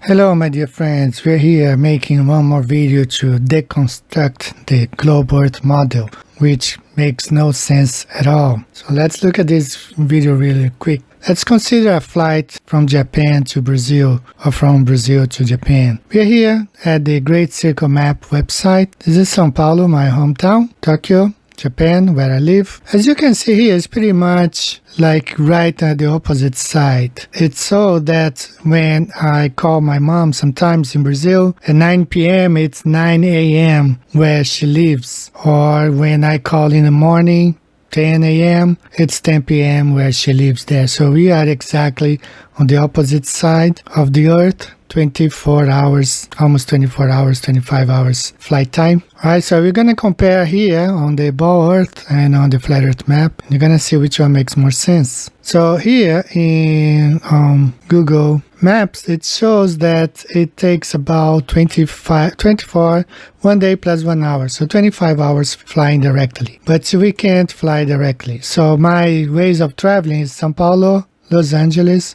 Hello my dear friends, we're here making one more video to deconstruct the globe earth model, which makes no sense at all. So let's look at this video really quick. Let's consider a flight from Japan to Brazil or from Brazil to Japan. We're here at the Great Circle Map website. This is São Paulo, my hometown, Tokyo, Japan, where I live. As you can see here, it's pretty much like right at the opposite side. It's so that when I call my mom sometimes in Brazil at 9 p.m. it's 9 a.m. where she lives, or when I call in the morning 10 a.m. it's 10 p.m. where she lives there. So we are exactly on the opposite side of the earth. 24 hours, almost 24 hours, 25 hours flight time. Alright, so we're going to compare here on the ball earth and on the flat earth map. You're going to see which one makes more sense. So here in Google Maps, it shows that it takes about 24, 1 day plus 1 hour. So 25 hours flying directly. But we can't fly directly. So my ways of traveling is São Paulo, Los Angeles,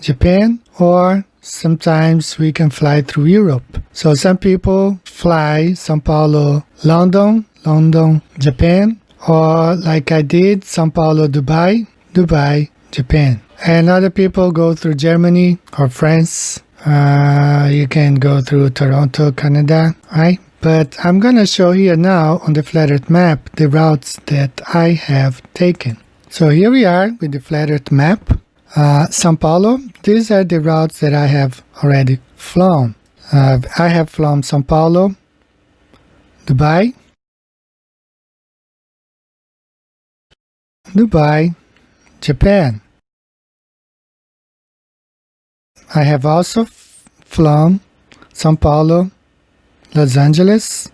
Japan, or sometimes we can fly through Europe. So some people fly São Paulo, London, Japan, or like I did, São Paulo, Dubai, Japan. And other people go through Germany or France. You can go through Toronto, Canada, right? But I'm going to show here now on the flat earth map the routes that I have taken. So here we are with the flat earth map. São Paulo, these are the routes that I have already flown. I have flown São Paulo, Dubai, Japan. I have also flown São Paulo, Los Angeles,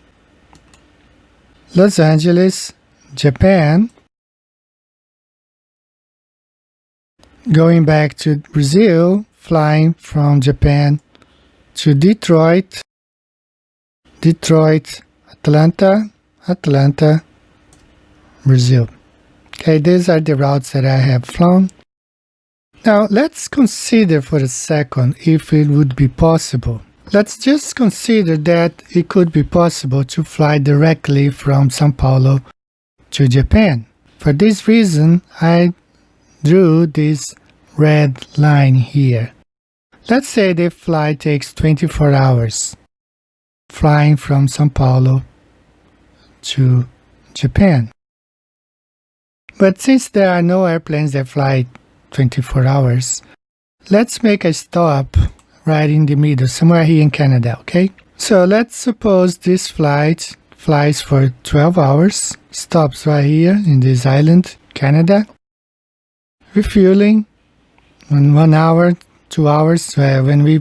Japan. Going back to Brazil, flying from Japan to Detroit, Atlanta, Brazil. Okay, these are the routes that I have flown. Now, let's consider for a second if it would be possible. Let's just consider that it could be possible to fly directly from São Paulo to Japan. For this reason, I drew this red line here. Let's say the flight takes 24 hours flying from São Paulo to Japan. But since there are no airplanes that fly 24 hours, let's make a stop right in the middle, somewhere here in Canada, okay? So let's suppose this flight flies for 12 hours, stops right here in this island, Canada, refueling in 1 hour, 2 hours. When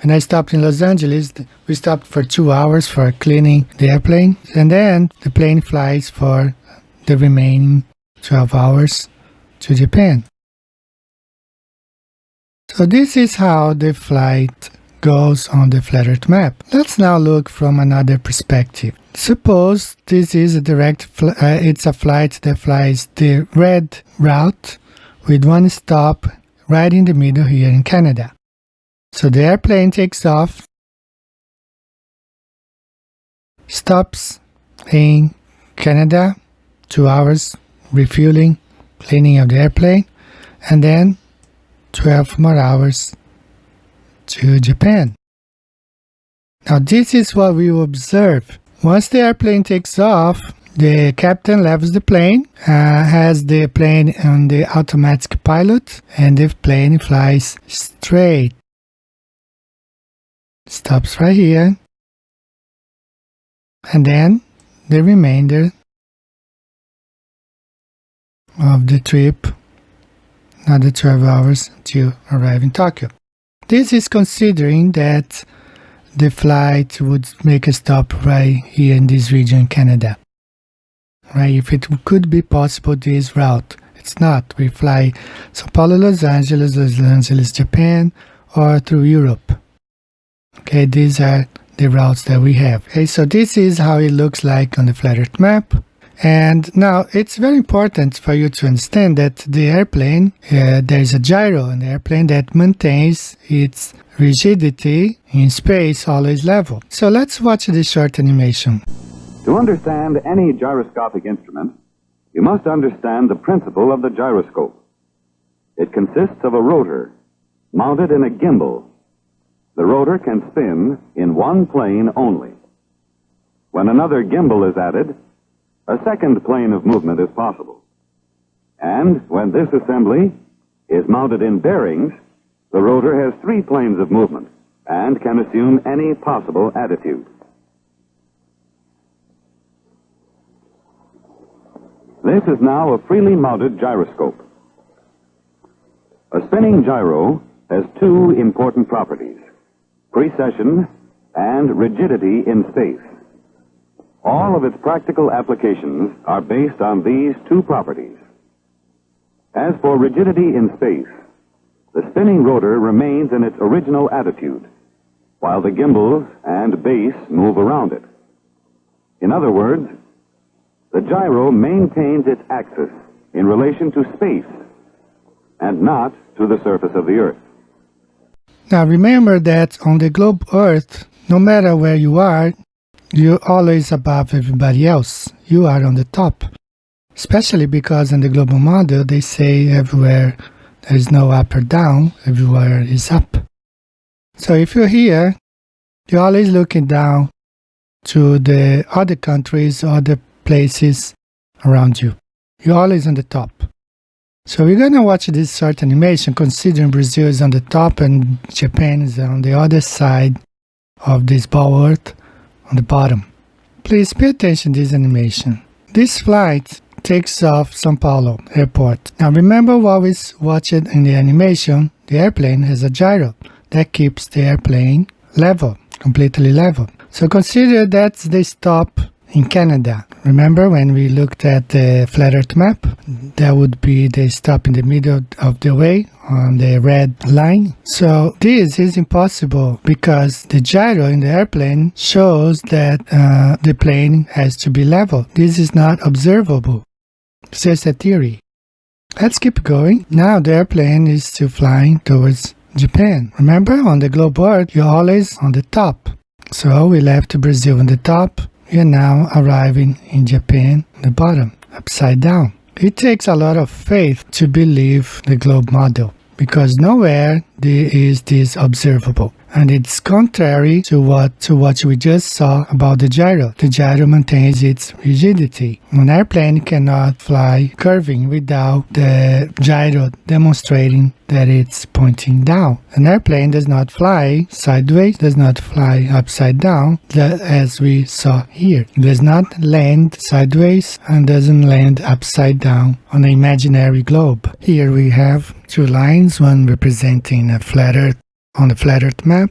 I stopped in Los Angeles, we stopped for 2 hours for cleaning the airplane, and then the plane flies for the remaining 12 hours to Japan. So this is how the flight goes on the flat earth map. Let's now look from another perspective. Suppose this is a direct it's a flight that flies the red route with one stop right in the middle here in Canada. So the airplane takes off, stops in Canada, 2 hours, refueling, cleaning of the airplane, and then 12 more hours to Japan. Now this is what we observe. Once the airplane takes off, the captain levels the plane, has the plane on the automatic pilot, and the plane flies straight. Stops right here. And then the remainder of the trip, another 12 hours to arrive in Tokyo. This is considering that the flight would make a stop right here in this region in Canada. Right, if it could be possible this route. It's not. We fly São Paulo, Los Angeles, Japan, or through Europe. Okay, these are the routes that we have. Okay, so this is how it looks like on the flat earth map. And now it's very important for you to understand that the airplane, there is a gyro in the airplane that maintains its rigidity in space always level. So let's watch this short animation. To understand any gyroscopic instrument, you must understand the principle of the gyroscope. It consists of a rotor mounted in a gimbal. The rotor can spin in one plane only. When another gimbal is added, a second plane of movement is possible. And when this assembly is mounted in bearings, the rotor has 3 planes of movement and can assume any possible attitude. This is now a freely mounted gyroscope. A spinning gyro has 2 important properties: precession and rigidity in space. All of its practical applications are based on these 2 properties. As for rigidity in space, the spinning rotor remains in its original attitude, while the gimbals and base move around it. In other words, the gyro maintains its axis in relation to space and not to the surface of the Earth. Now remember that on the globe Earth, no matter where you are, you're always above everybody else. You are on the top. Especially because in the global model, they say everywhere there is no up or down, everywhere is up. So if you're here, you're always looking down to the other countries, other places around you. You're always on the top. So we're going to watch this short animation considering Brazil is on the top and Japan is on the other side of this ball earth on the bottom. Please pay attention to this animation. This flight takes off São Paulo airport. Now remember what we watched in the animation, the airplane has a gyro that keeps the airplane level, completely level. So consider that's the stop in Canada. Remember when we looked at the flat earth map? That would be the stop in the middle of the way on the red line. So this is impossible because the gyro in the airplane shows that the plane has to be level. This is not observable. It's just a theory. Let's keep going. Now the airplane is still flying towards Japan. Remember, on the globe Earth, you're always on the top. So we left Brazil on the top. We are now arriving in Japan on the bottom, upside down. It takes a lot of faith to believe the globe model because nowhere is this observable. And it's contrary to what we just saw about the gyro. The gyro maintains its rigidity. An airplane cannot fly curving without the gyro demonstrating that it's pointing down. An airplane does not fly sideways, does not fly upside down, as we saw here. It does not land sideways and doesn't land upside down on an imaginary globe. Here we have 2 lines, one representing a flat earth on the flat earth map,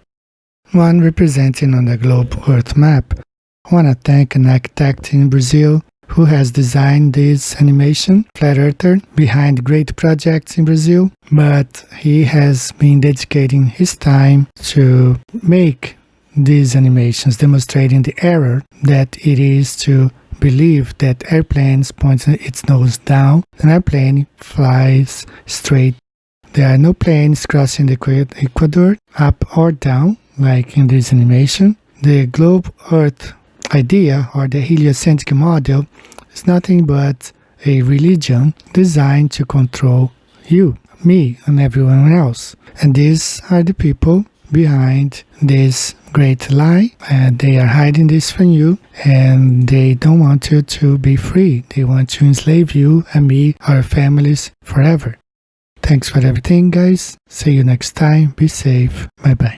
one representing on the globe earth map. I want to thank an architect in Brazil who has designed this animation, flat earther, behind great projects in Brazil, but he has been dedicating his time to make these animations demonstrating the error that it is to believe that airplanes point its nose down, an airplane flies straight. There are no planes crossing the equator, up or down, like in this animation. The globe Earth idea, or the heliocentric model, is nothing but a religion designed to control you, me, and everyone else. And these are the people behind this great lie, and they are hiding this from you, and they don't want you to be free. They want to enslave you and me, our families, forever. Thanks for everything, guys. See you next time. Be safe. Bye-bye.